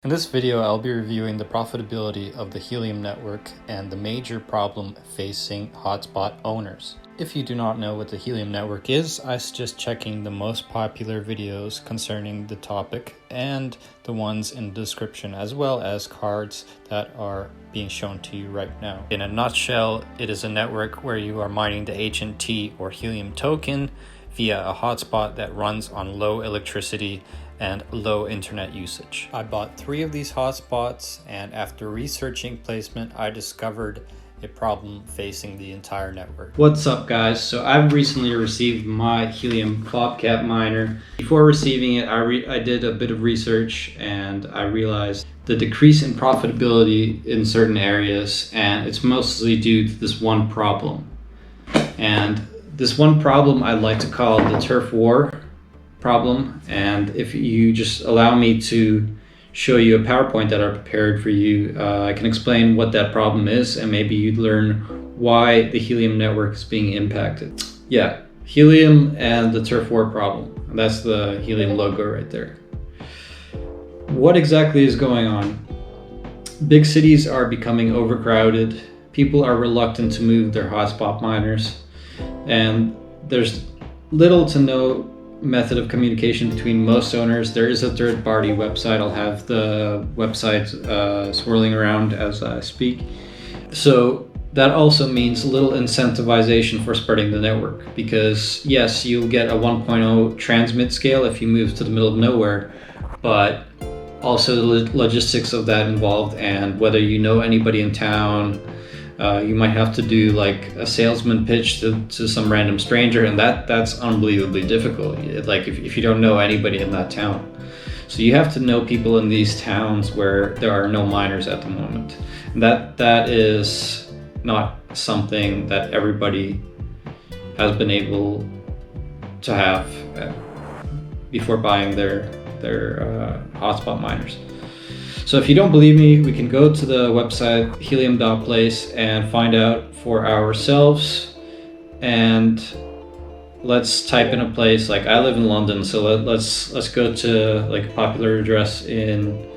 In this video, I'll be reviewing the profitability of the Helium network and the major problem facing hotspot owners. If you do not know what the Helium network is, I suggest checking the most popular videos concerning the topic and the ones in the description, as well as cards that are being shown to you right now. In a nutshell, it is a network where you are mining the HNT or Helium token via a hotspot that runs on low electricity and low internet usage. I bought 3 of these hotspots, and after researching placement, I discovered a problem facing the entire network. What's up, guys? So I've recently received my Helium PopCap miner. Before receiving it, I did a bit of research and I realized the decrease in profitability in certain areas, and it's mostly due to this one problem. And this one problem I like to call the turf war problem, and if you just allow me to show you a PowerPoint that I prepared for you, I can explain what that problem is, and maybe you'd learn why the Helium network is being impacted. Yeah, Helium and the turf war problem. That's the Helium logo right there. What exactly is going on? Big cities are becoming overcrowded. People are reluctant to move their hotspot miners, and there's little to no method of communication between most owners. There is a third-party website. I'll have the website swirling around as I speak. So that also means little incentivization for spreading the network, because yes, you'll get a 1.0 transmit scale if you move to the middle of nowhere, but also the logistics of that involved, and whether you know anybody in town. You might have to do like a salesman pitch to some random stranger, and that's unbelievably difficult. Like if you don't know anybody in that town. So you have to know people in these towns where there are no miners at the moment. And that is not something that everybody has been able to have before buying their hotspot miners. So if you don't believe me, we can go to the website Helium.Place and find out for ourselves. And let's type in a place. Like I live in London, so let's go to like a popular address in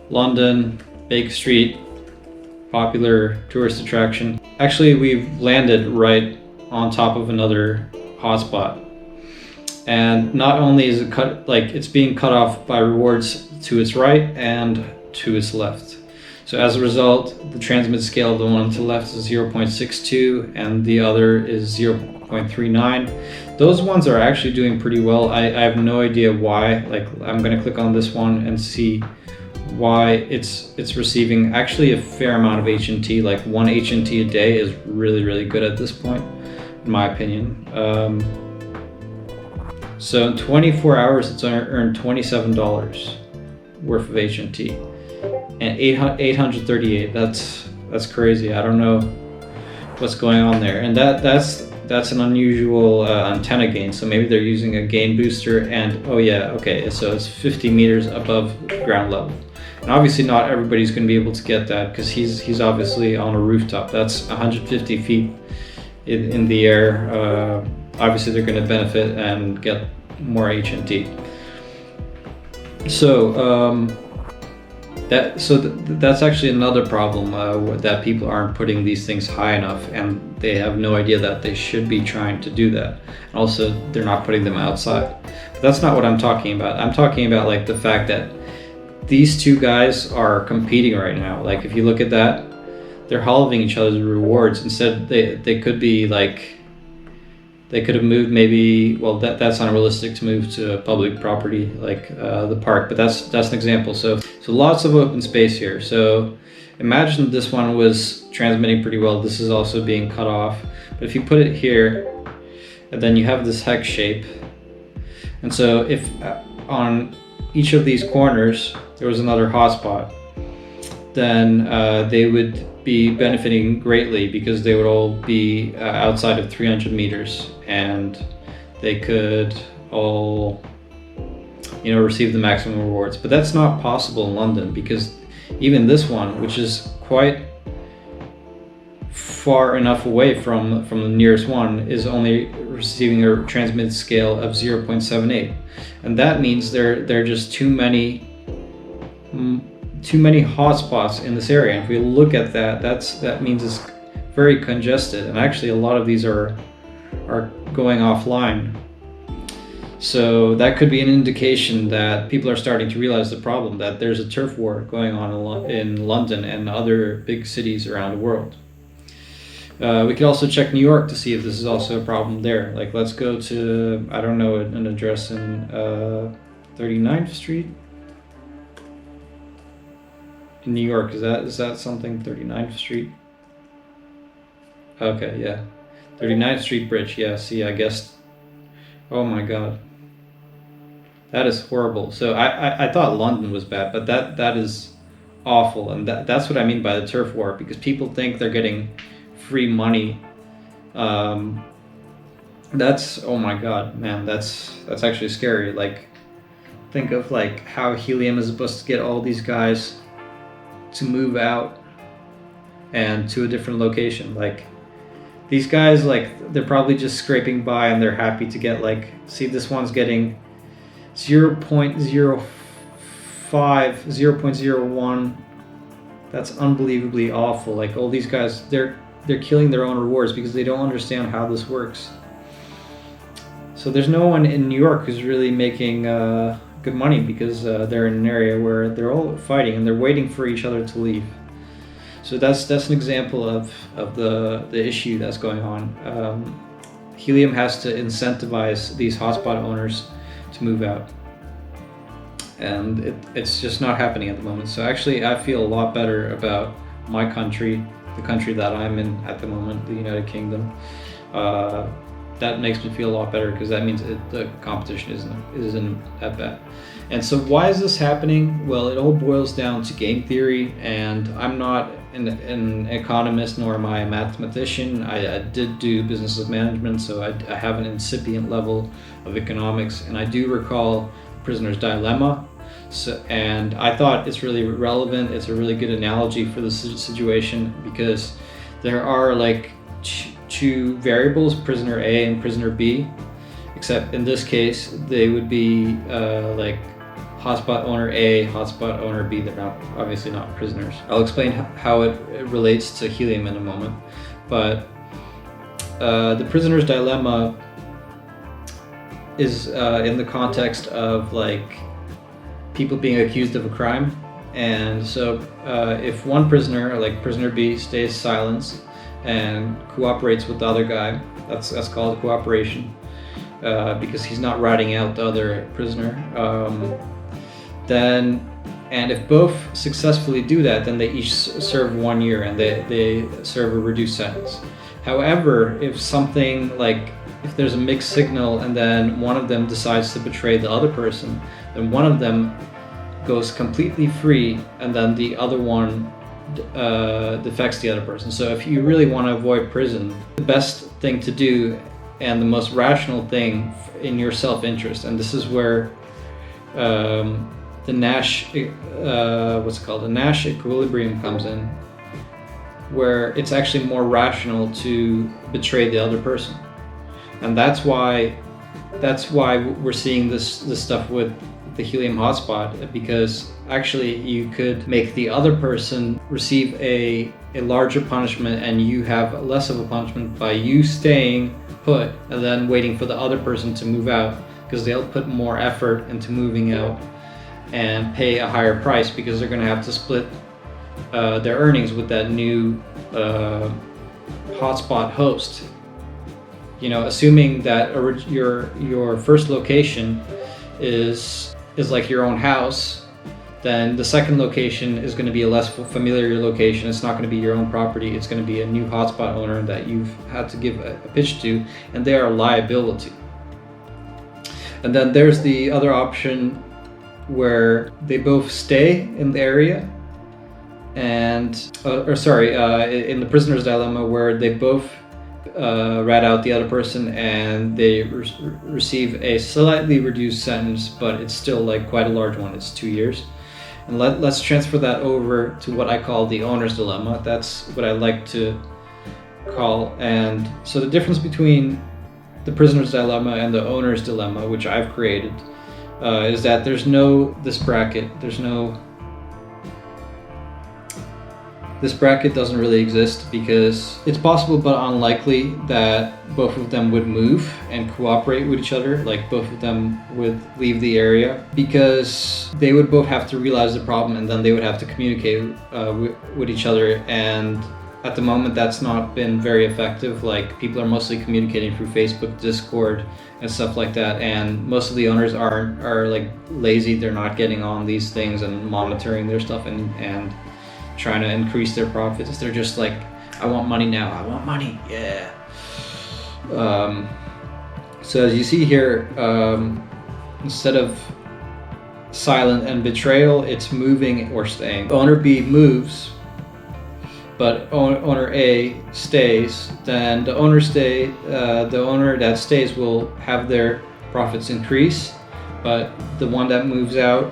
London, Baker Street, popular tourist attraction. Actually, we've landed right on top of another hotspot. And not only is it it's being cut off by rewards to its right and to its left. So as a result, the transmit scale of the one to the left is 0.62 and the other is 0.39. Those ones are actually doing pretty well. I have no idea why. Like I'm going to click on this one and see why it's receiving actually a fair amount of HNT. Like 1 HNT a day is really good at this point, in my opinion. So in 24 hours, it's earned $27 worth of HNT. And 838. That's crazy. I don't know what's going on there. And that's an unusual antenna gain. So maybe they're using a gain booster. And oh yeah, okay. So it's 50 meters above ground level. And obviously not everybody's going to be able to get that, because he's obviously on a rooftop. That's 150 feet in the air. Obviously they're going to benefit and get more HNT. So that's actually another problem, that people aren't putting these things high enough, and they have no idea that they should be trying to do that. And also, they're not putting them outside. But that's not what I'm talking about. I'm talking about like the fact that these two guys are competing right now. Like if you look at that, they're halving each other's rewards. Instead, they could be like, they could have moved maybe, well, that's unrealistic to move to public property like the park, but that's an example. So lots of open space here. So imagine this one was transmitting pretty well. This is also being cut off. But if you put it here, and then you have this hex shape. And so if on each of these corners there was another hotspot, then they would be benefiting greatly, because they would all be outside of 300 meters, and they could all, receive the maximum rewards. But that's not possible in London, because even this one, which is quite far enough away from the nearest one, is only receiving a transmit scale of 0.78, and that means there are just too many too many hotspots in this area. And if we look at that, that means it's very congested, and actually a lot of these are going offline. So that could be an indication that people are starting to realize the problem, that there's a turf war going on in London and other big cities around the world. We could also check New York to see if this is also a problem there. Like, let's go to, I don't know, an address in 39th Street in New York. Is that something? 39th Street? Okay, yeah. 39th Street Bridge. Yeah, see, I guess. Oh my God. That is horrible. So I thought London was bad, but that is awful. And that's what I mean by the turf war, because people think they're getting free money. That's, oh my God, man, that's actually scary. Like, think of like how Helium is supposed to get all these guys to move out and to a different location. Like, these guys, like, they're probably just scraping by and they're happy to get, like, see, this one's getting 0.05, 0.01. That's unbelievably awful. Like, all these guys, they're killing their own rewards because they don't understand how this works. So there's no one in New York who's really making good money, because they're in an area where they're all fighting and they're waiting for each other to leave. So that's an example of the issue that's going on. Helium has to incentivize these hotspot owners to move out, and it's just not happening at the moment. So actually I feel a lot better about my country, the country that I'm in at the moment, the United Kingdom. That makes me feel a lot better, because that means the competition isn't that bad. And so why is this happening? Well, it all boils down to game theory, and I'm not an economist, nor am I a mathematician. I did do business management, so I have an incipient level of economics, and I do recall Prisoner's Dilemma. So, and I thought it's really relevant. It's a really good analogy for the situation, because there are like two variables, prisoner A and prisoner B, except in this case they would be like hotspot owner A, hotspot owner B. They're obviously not prisoners. I'll explain how it relates to Helium in a moment. But the prisoner's dilemma is in the context of like people being accused of a crime. And so if one prisoner, like prisoner B, stays silent and cooperates with the other guy, that's called cooperation, because he's not ratting out the other prisoner. And if both successfully do that, then they each serve 1 year and they serve a reduced sentence. However, if there's a mixed signal and then one of them decides to betray the other person, then one of them goes completely free and then the other one defects the other person. So if you really want to avoid prison, the best thing to do and the most rational thing in your self-interest, and this is where the Nash the Nash equilibrium comes in, where it's actually more rational to betray the other person. And that's why we're seeing this stuff with the Helium hotspot, because actually you could make the other person receive a larger punishment and you have less of a punishment by you staying put and then waiting for the other person to move out, because they'll put more effort into moving out and pay a higher price, because they're going to have to split their earnings with that new hotspot host. You know, assuming that your first location is like your own house, then the second location is going to be a less familiar location. It's not going to be your own property. It's going to be a new hotspot owner that you've had to give a pitch to, and they are a liability. And then there's the other option where they both stay in the area, and in the prisoner's dilemma, where they both rat out the other person and they receive a slightly reduced sentence, but it's still like quite a large one. It's 2 years. And let's transfer that over to what I call the owner's dilemma. That's what I like to call. And so the difference between the prisoner's dilemma and the owner's dilemma, which I've created, is that there's no this bracket. There's no This bracket doesn't really exist because it's possible but unlikely that both of them would move and cooperate with each other, like both of them would leave the area, because they would both have to realize the problem and then they would have to communicate with each other. And at the moment that's not been very effective. Like, people are mostly communicating through Facebook, Discord, and stuff like that, and most of the owners are like lazy. They're not getting on these things and monitoring their stuff and trying to increase their profits. They're just like, I want money now, I want money, yeah. So as you see here, instead of silent and betrayal, it's moving or staying. Owner B moves, but owner A stays. Then the owner that stays will have their profits increase, but the one that moves out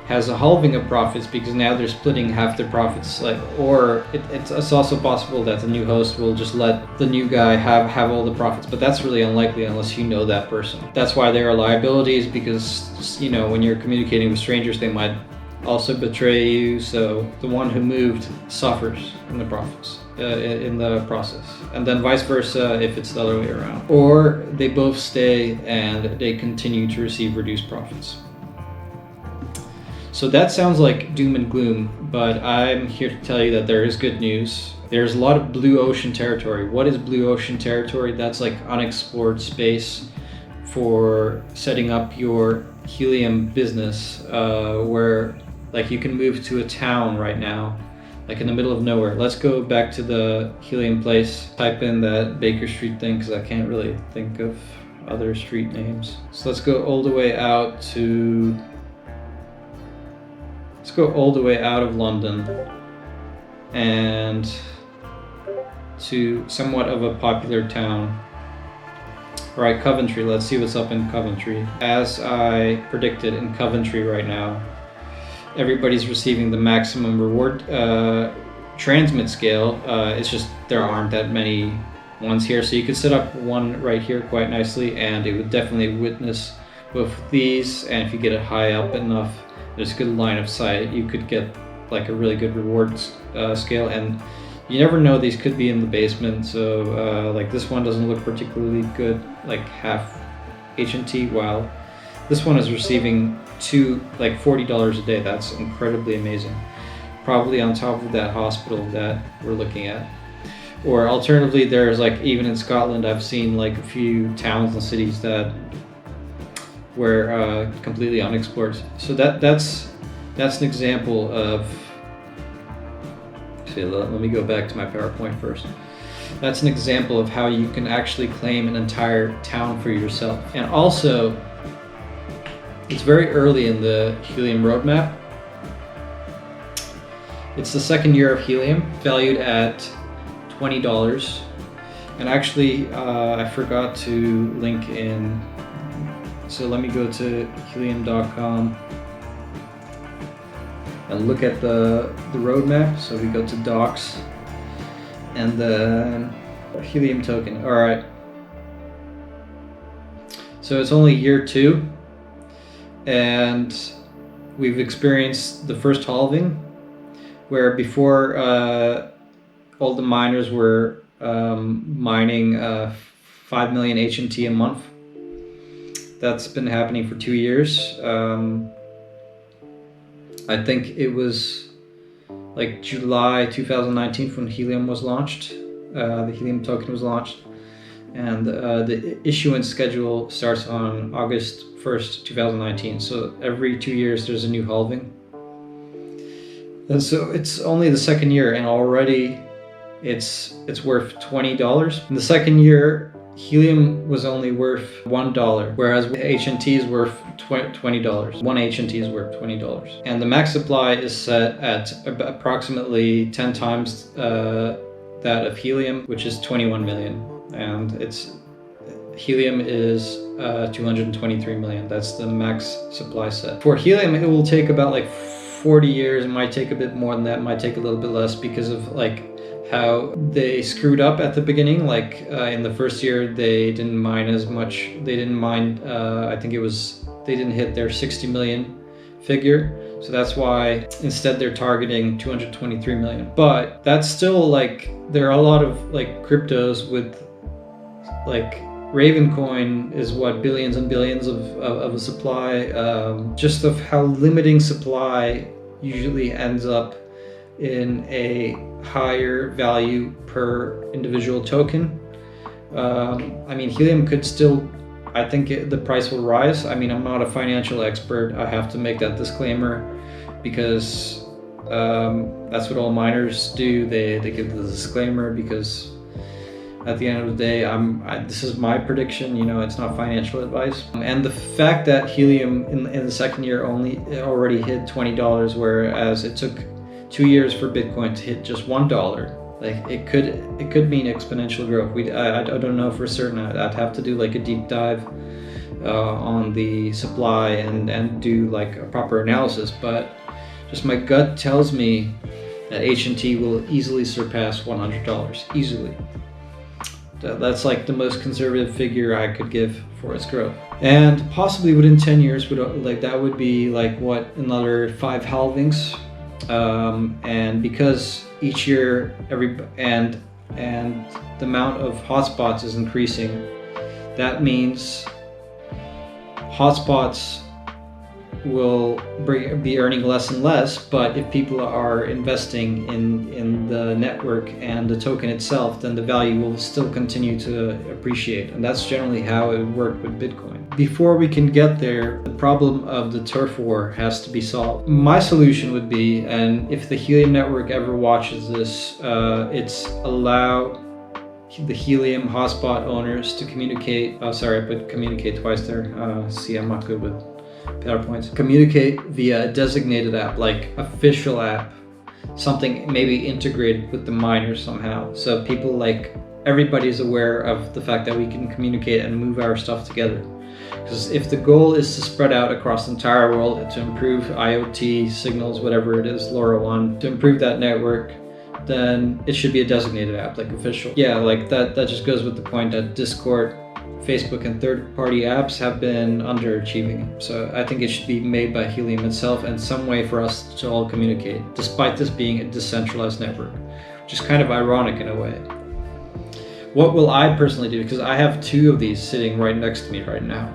has a halving of profits because now they're splitting half their profits. Or it's also possible that the new host will just let the new guy have all the profits, but that's really unlikely unless you know that person. That's why there are liabilities, because when you're communicating with strangers, they might also betray you. So the one who moved suffers in the profits in the process, and then vice versa if it's the other way around. Or they both stay and they continue to receive reduced profits. So that sounds like doom and gloom, but I'm here to tell you that there is good news. There's a lot of blue ocean territory. What is blue ocean territory? That's like unexplored space for setting up your helium business, where like you can move to a town right now, like in the middle of nowhere. Let's go back to the Helium.Place. Type in that Baker Street thing because I can't really think of other street names. So let's go all the way out to... Let's go all the way out of London and to somewhat of a popular town. All right, Coventry. Let's see what's up in Coventry. As I predicted, in Coventry right now, everybody's receiving the maximum reward transmit scale. It's just there aren't that many ones here, so you could set up one right here quite nicely, and it would definitely witness both these. And if you get it high up enough, there's a good line of sight, you could get like a really good reward scale. And you never know, these could be in the basement. So like this one doesn't look particularly good, like half HNT, while this one is receiving like $40 a day. That's incredibly amazing. Probably on top of that hospital that we're looking at. Or alternatively, there's like, even in Scotland, I've seen like a few towns and cities that were completely unexplored. So that's an example of... See, let me go back to my PowerPoint first. That's an example of how you can actually claim an entire town for yourself. And also, it's very early in the Helium roadmap. It's the second year of Helium, valued at $20. And actually, I forgot to link in. So let me go to Helium.com and look at the roadmap. So we go to docs and the Helium token. All right. So it's only year 2, and we've experienced the first halving, where before all the miners were mining 5 million HNT a month. That's been happening for 2 years. I think it was like July 2019 when Helium was launched. The Helium token was launched. And the issuance schedule starts on August 1st, 2019. So every 2 years there's a new halving. And so it's only the second year, and already it's worth $20. In the second year, Helium was only worth $1, whereas HNT is worth $20. One HNT is worth $20. And the max supply is set at approximately 10 times that of Helium, which is 21 million. And Helium is 223 million. That's the max supply set. For Helium, it will take about like 40 years. It might take a bit more than that, it might take a little bit less, because of like how they screwed up at the beginning. Like in the first year, they didn't mine as much. They didn't mine, I think it was, they didn't hit their 60 million figure. So that's why instead they're targeting 223 million. But that's still like, there are a lot of like cryptos with like Ravencoin is what, billions and billions of a supply, just of how limiting supply usually ends up in a higher value per individual token. I mean, Helium could still, I think the price will rise. I mean, I'm not a financial expert. I have to make that disclaimer because that's what all miners do. They give the disclaimer because at the end of the day, this is my prediction, you know, it's not financial advice. And the fact that Helium in the second year already hit $20, whereas it took 2 years for Bitcoin to hit just $1. Like it could mean exponential growth. I don't know for certain. I'd have to do like a deep dive on the supply and do like a proper analysis. But just my gut tells me that HNT will easily surpass $100, easily. That's like the most conservative figure I could give for its growth. And possibly within 10 years, that would be like what, another 5 halvings. And because each year and the amount of hotspots is increasing, that means hotspots will be earning less and less. But if people are investing in the network and the token itself, then the value will still continue to appreciate. And that's generally how it worked with Bitcoin. Before we can get there, the problem of the turf war has to be solved. My solution would be, and if the Helium Network ever watches this, it's allow the Helium hotspot owners to communicate. Oh, sorry, I put communicate twice there. See, I'm not good with PowerPoints. Communicate via a designated app, like official app, something maybe integrated with the miners somehow. So people, like, everybody's aware of the fact that we can communicate and move our stuff together. Because if the goal is to spread out across the entire world to improve IoT signals, whatever it is, LoRaWAN, to improve that network, then it should be a designated app, like official. Yeah, like that just goes with the point that Discord, Facebook, and third-party apps have been underachieving. So I think it should be made by Helium itself and some way for us to all communicate, despite this being a decentralized network, which is kind of ironic in a way. What will I personally do? Because I have 2 of these sitting right next to me right now.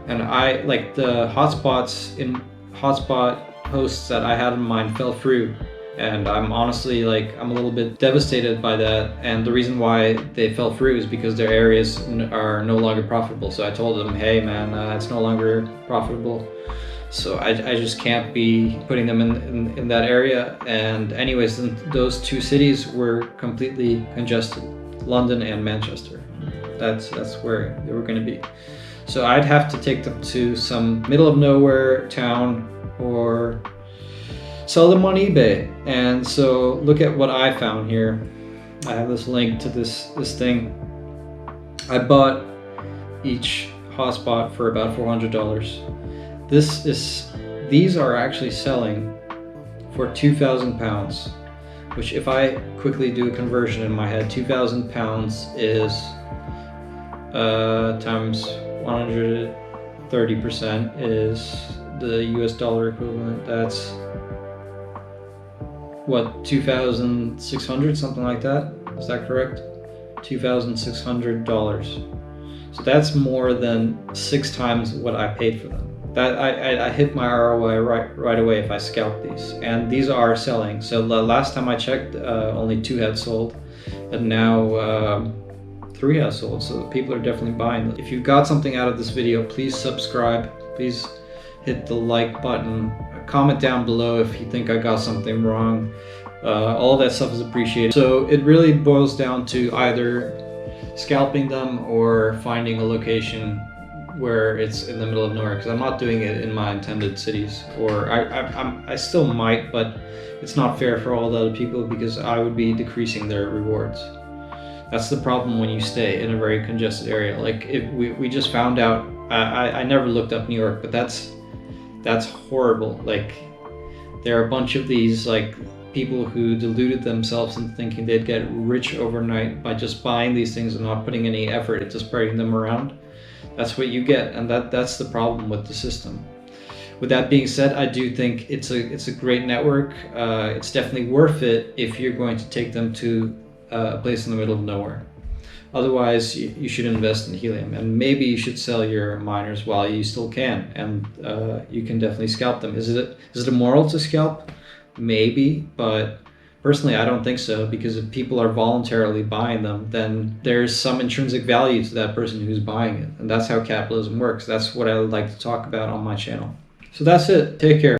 And I, like, the hotspots in hotspot hosts that I had in mind fell through. And I'm honestly, like, I'm a little bit devastated by that. And the reason why they fell through is because their areas are no longer profitable. So I told them, hey man, it's no longer profitable. So I just can't be putting them in that area. And anyways, those 2 cities were completely congested, London and Manchester. That's where they were going to be. So I'd have to take them to some middle of nowhere town or sell them on eBay. And so look at what I found here. I have this link to this thing. I bought each hotspot for about $400. These are actually selling for £2,000, which, if I quickly do a conversion in my head, £2,000 is times 130% is the US dollar equivalent. That's what, 2,600, something like that? Is that correct? $2,600. So that's more than 6 times what I paid for them. That I hit my ROI right away if I scalp these, and these are selling. So the last time I checked, only 2 had sold, and now 3 have sold. So people are definitely buying them. If you got something out of this video, please subscribe. Please hit the like button. Comment down below if you think I got something wrong. All that stuff is appreciated. So it really boils down to either scalping them or finding a location where it's in the middle of nowhere, because I'm not doing it in my intended cities, or I still might, but it's not fair for all the other people because I would be decreasing their rewards. That's the problem when you stay in a very congested area. Like, if we just found out, I never looked up New York, but that's horrible. Like, there are a bunch of these, like, people who deluded themselves into thinking they'd get rich overnight by just buying these things and not putting any effort into spreading them around. That's what you get, and that's the problem with the system. With that being said, I do think it's a great network. It's definitely worth it if you're going to take them to a place in the middle of nowhere. Otherwise, you should invest in helium, and maybe you should sell your miners while you still can, and you can definitely scalp them. Is it immoral to scalp? Maybe, but personally, I don't think so, because if people are voluntarily buying them, then there's some intrinsic value to that person who's buying it, and that's how capitalism works. That's what I would like to talk about on my channel. So that's it. Take care.